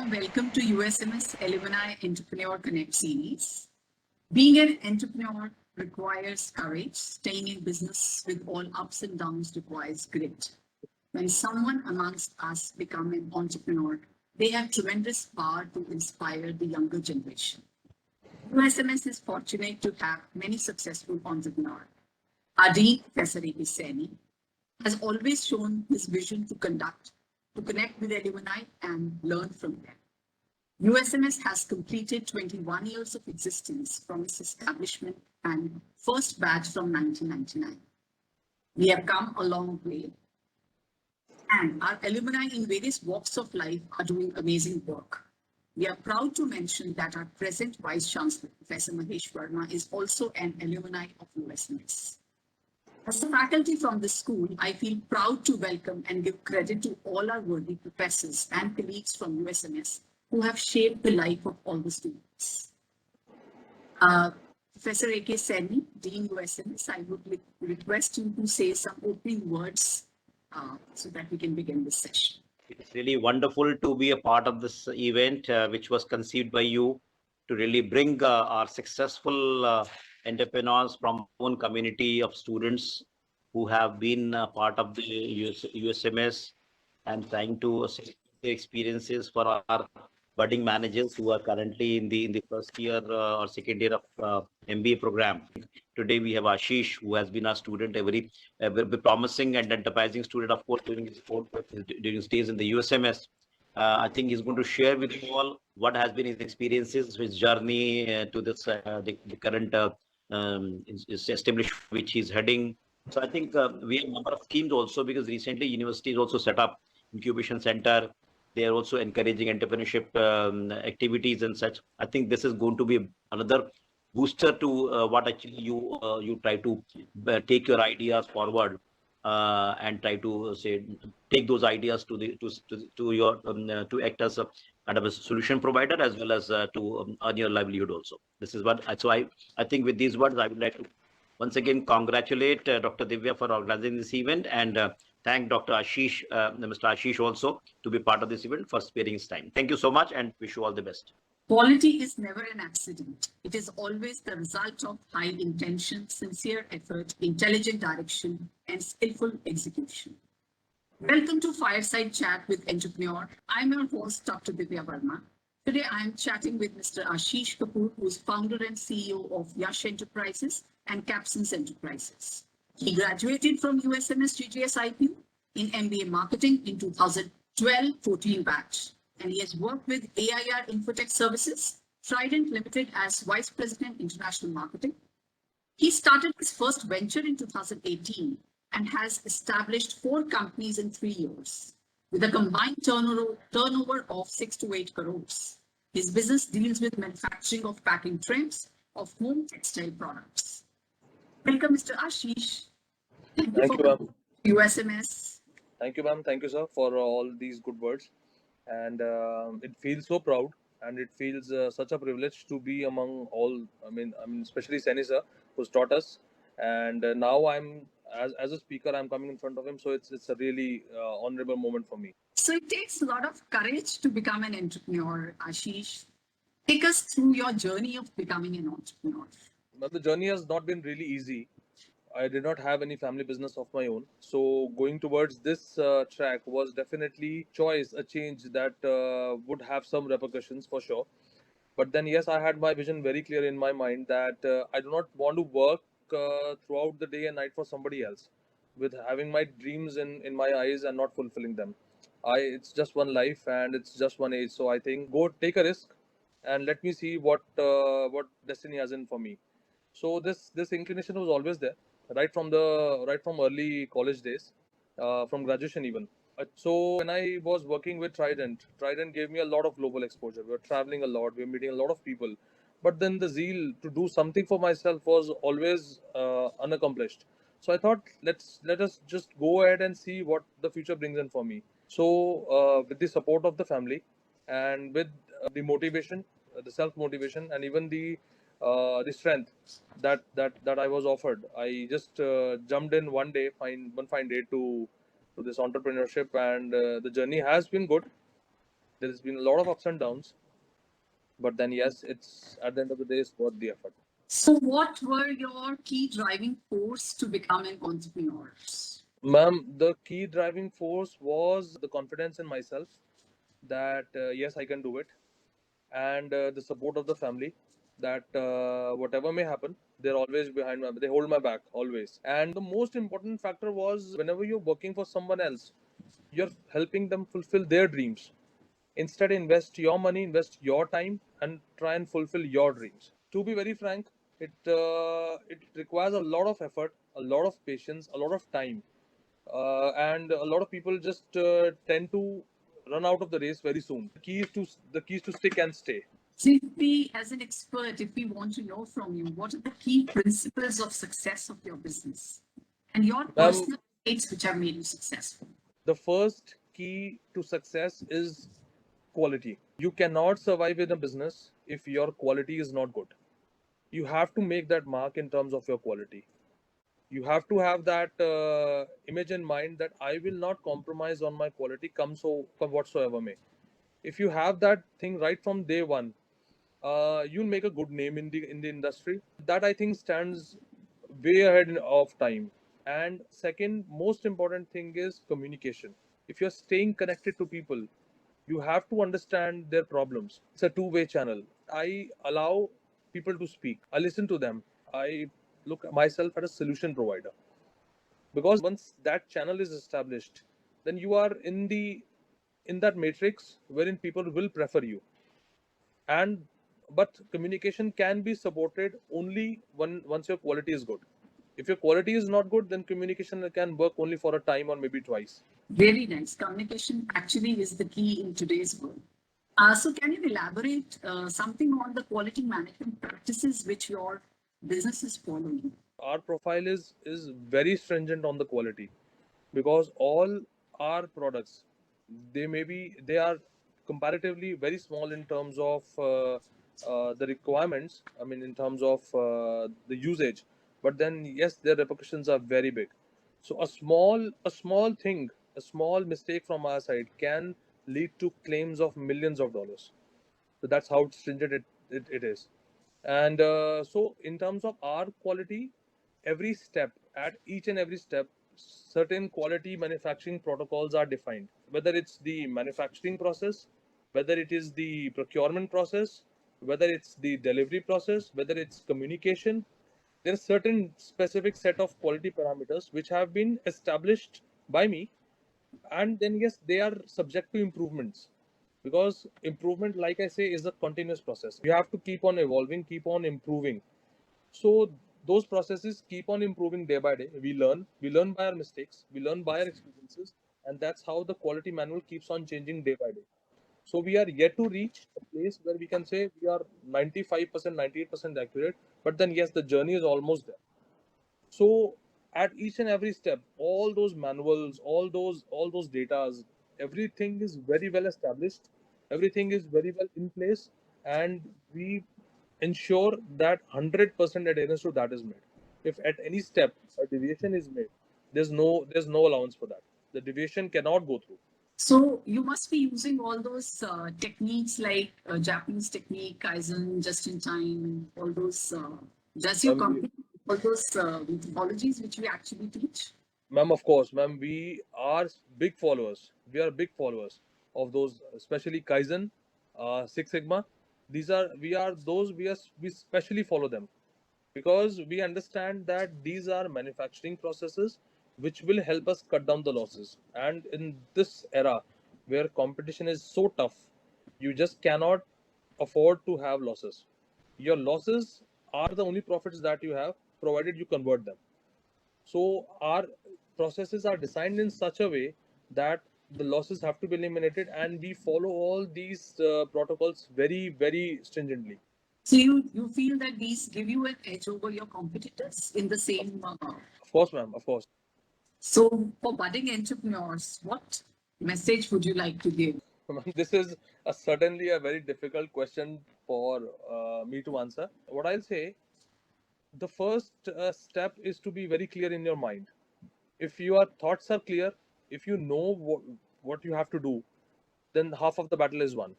warm welcome to USMS Alumni Entrepreneur Connect series. Being an entrepreneur requires courage. Staying in business with all ups and downs requires grit. When someone amongst us become an entrepreneur, they have tremendous power to inspire the younger generation. USMS is fortunate to have many successful entrepreneurs. Our Dean, Professor Saini, has always shown his vision to connect with alumni and learn from them. USMS has completed 21 years of existence from its establishment and first batch from 1999. We have come a long way, and our alumni in various walks of life are doing amazing work. We are proud to mention that our present Vice Chancellor, Professor Mahesh Verma, is also an alumni of USMS. As a faculty from the school, I feel proud to welcome and give credit to all our worthy professors and colleagues from USMS who have shaped the life of all the students. Professor A.K. Saini, Dean USMS, I would request you to say some opening words so that we can begin this session. It's really wonderful to be a part of this event, which was conceived by you to really bring our successful entrepreneurs from our own community of students who have been part of the USMS and trying to share their experiences for our budding managers who are currently in the first year or second year of MBA program. Today we have Ashish, who has been a student, a very promising and enterprising student, of course, during his days in the USMS. I think he's going to share with you all what has been his experiences, his journey to this the current establishment which he's heading. So I think we have a number of schemes also, because recently universities also set up incubation center. They are also encouraging entrepreneurship activities and such. I think this is going to be another booster to what actually you try to take your ideas forward and try to say take those ideas to your to act as a kind of a solution provider, as well as to earn your livelihood also. This is what I think with these words I would like to once again congratulate Dr. Divya for organizing this event, and thank Dr. Ashish, Mr. Ashish also, to be part of this event for sparing his time. Thank you so much and wish you all the best. Quality is never an accident. It is always the result of high intention, sincere effort, intelligent direction, and skillful execution. Welcome to Fireside Chat with Entrepreneur. I'm your host, Dr. Divya Verma. Today, I'm chatting with Mr. Ashish Kapoor, who is founder and CEO of Yash Enterprises and Kapsons Enterprises. He graduated from USMS GGSIPU in MBA Marketing in 2012-14 batch, and he has worked with AIR Infotech Services, Trident Limited as Vice President International Marketing. He started his first venture in 2018 and has established 4 companies in 3 years, with a combined turnover of 6 to 8 crores. His business deals with manufacturing of packing trims of home textile products. Welcome, Mr. Ashish. Thank you, ma'am. USMS. Thank you, ma'am. Thank you, sir, for all these good words. And it feels so proud, and it feels such a privilege to be among all. I mean, especially Saini sir, who's taught us. And now I'm as a speaker, I'm coming in front of him. So it's a really honorable moment for me. So it takes a lot of courage to become an entrepreneur, Ashish. Take us through your journey of becoming an entrepreneur. But the journey has not been really easy. I did not have any family business of my own. So going towards this track was definitely choice, a change that would have some repercussions for sure. But then, yes, I had my vision very clear in my mind that I do not want to work throughout the day and night for somebody else, with having my dreams in my eyes and not fulfilling them. It's just one life and it's just one age. So I think go take a risk and let me see what destiny has in for me. So this inclination was always there right from early college days, from graduation even. So when I was working with Trident gave me a lot of global exposure. We were traveling a lot, we were meeting a lot of people, but then the zeal to do something for myself was always unaccomplished. So I thought let us just go ahead and see what the future brings in for me. So with the support of the family and with the motivation, the self motivation, and even the strength that I was offered, I just jumped in one fine day to this entrepreneurship, and the journey has been good. There's been a lot of ups and downs, but then yes, it's at the end of the day, it's worth the effort. So what were your key driving force to become an entrepreneur? Ma'am, the key driving force was the confidence in myself that yes, I can do it, and the support of the family that whatever may happen, they're always behind my, they hold my back always. And the most important factor was whenever you're working for someone else, you're helping them fulfill their dreams. Instead, invest your money, invest your time, and try and fulfill your dreams. To be very frank, it requires a lot of effort, a lot of patience, a lot of time, and a lot of people just tend to run out of the race very soon. The key is to stick and stay. So if we, as an expert, if we want to know from you, what are the key principles of success of your business and your personal traits which have made you successful? The first key to success is quality. You cannot survive in a business if your quality is not good. You have to make that mark in terms of your quality. You have to have that image in mind that I will not compromise on my quality, come whatsoever may. If you have that thing right from day one, you'll make a good name in the industry. That I think stands way ahead of time. And second most important thing is communication. If you're staying connected to people, you have to understand their problems. It's a two-way channel. I allow people to speak. I listen to them. I look at myself as a solution provider, because once that channel is established, then you are in that matrix wherein people will prefer you. And but communication can be supported only once your quality is good. If your quality is not good, then communication can work only for a time or maybe twice. Very nice. Communication actually is the key in today's world. So can you elaborate something on the quality management practices which your business is following? Our profile is very stringent on the quality, because all our products, they are comparatively very small in terms of the requirements, I mean in terms of the usage, but then yes, their repercussions are very big. So a small thing, a small mistake from our side can lead to claims of millions of dollars. So that's how stringent it is. And so in terms of our quality, every step, at each and every step, certain quality manufacturing protocols are defined, whether it's the manufacturing process, whether it is the procurement process, whether it's the delivery process, whether it's communication. There are certain specific set of quality parameters which have been established by me, and then yes, they are subject to improvements, because improvement, like I say, is a continuous process. You have to keep on evolving, keep on improving. So those processes keep on improving day by day. We learn by our mistakes, we learn by our experiences, and that's how the quality manual keeps on changing day by day. So we are yet to reach a place where we can say we are 95%, 98% accurate, but then yes, the journey is almost there. So at each and every step, all those manuals, all those datas, everything is very well established, everything is very well in place, and we ensure that 100% adherence to that is made. If at any step a deviation is made, there's no allowance for that. The deviation cannot go through. So you must be using all those techniques like Japanese technique, Kaizen, just in time, and all those. Does your Ma'am, company all those methodologies which we actually teach? ma'am, of course, ma'am, we are big followers. We are big followers of those, especially Kaizen, Six Sigma. We specially follow them, because we understand that these are manufacturing processes which will help us cut down the losses. And in this era where competition is so tough, you just cannot afford to have losses. Your losses are the only profits that you have, provided you convert them. So our processes are designed in such a way that the losses have to be eliminated, and we follow all these protocols very, very stringently. So you feel that these give you an edge over your competitors in the same. Of course, ma'am, of course. So for budding entrepreneurs, what message would you like to give? This is certainly a very difficult question for me to answer. What I'll say, the first step is to be very clear in your mind. If your thoughts are clear, if you know what you have to do, then half of the battle is won.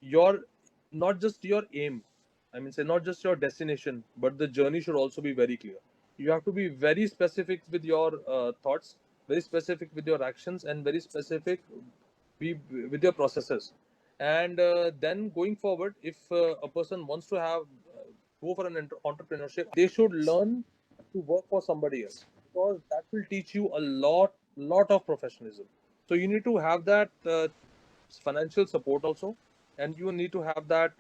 Your not just your aim, I mean, say not just your destination, but the journey should also be very clear. You have to be very specific with your thoughts, very specific with your actions, and very specific be with your processes. And then going forward, if a person wants to have go for an entrepreneurship, they should learn to work for somebody else, because that will teach you a lot of professionalism. So you need to have that financial support also, and you need to have that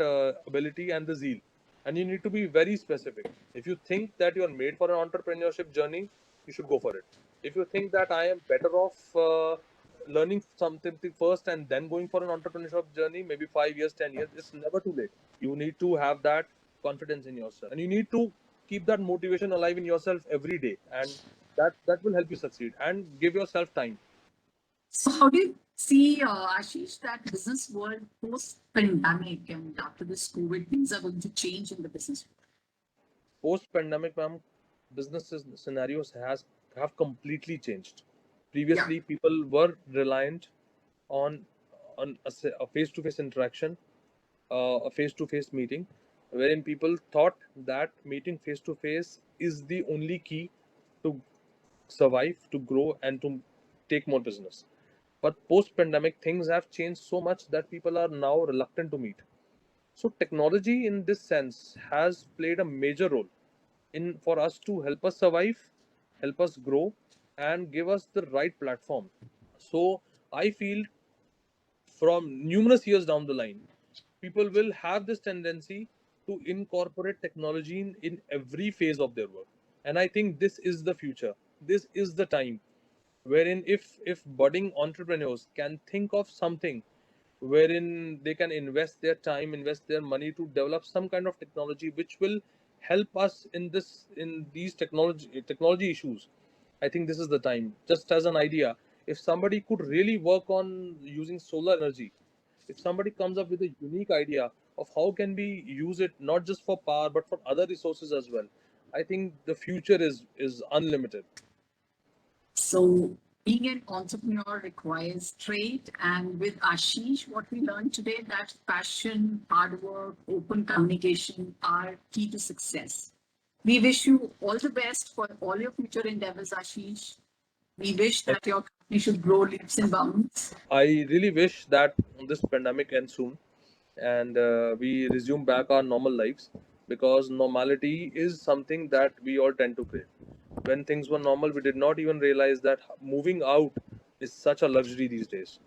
ability and the zeal, and you need to be very specific. If you think that you are made for an entrepreneurship journey, you should go for it. If you think that I am better off learning something first and then going for an entrepreneurship journey, maybe 5 years, 10 years, it's never too late. You need to have that confidence in yourself, and you need to keep that motivation alive in yourself every day, and that will help you succeed, and give yourself time. So how do you see, Ashish, that business world post-pandemic and after this COVID, things are going to change in the business world? Post pandemic, ma'am, businesses scenarios have completely changed. Yeah. Previously people were reliant on a face-to-face interaction, a face-to-face meeting, wherein people thought that meeting face-to-face is the only key to survive, to grow, and to take more business. But post pandemic, things have changed so much that people are now reluctant to meet. So technology in this sense has played a major role in for us to help us survive, help us grow, and give us the right platform. So I feel from numerous years down the line, people will have this tendency to incorporate technology in every phase of their work. And I think this is the future. This is the time wherein if budding entrepreneurs can think of something wherein they can invest their time, invest their money to develop some kind of technology which will help us in these technology issues. I think this is the time. Just as an idea, if somebody could really work on using solar energy, if somebody comes up with a unique idea of how can we use it not just for power but for other resources as well, I think the future is unlimited. So being an entrepreneur requires trade. And with Ashish, what we learned today, that passion, hard work, open communication are key to success. We wish you all the best for all your future endeavors, Ashish. We wish that your company should grow leaps and bounds. I really wish that this pandemic ends soon, and we resume back our normal lives, because normality is something that we all tend to crave. When things were normal, we did not even realize that moving out is such a luxury these days.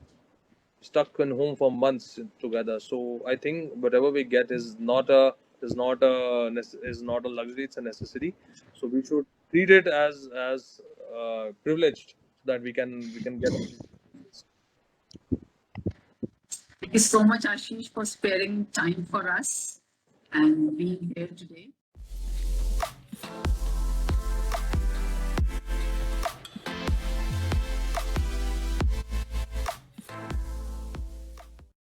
Stuck in home for months together. So I think whatever we get is not a luxury. It's a necessity. So we should treat it as privileged, so that we can get. Thank you so much, Ashish, for sparing time for us and being here today.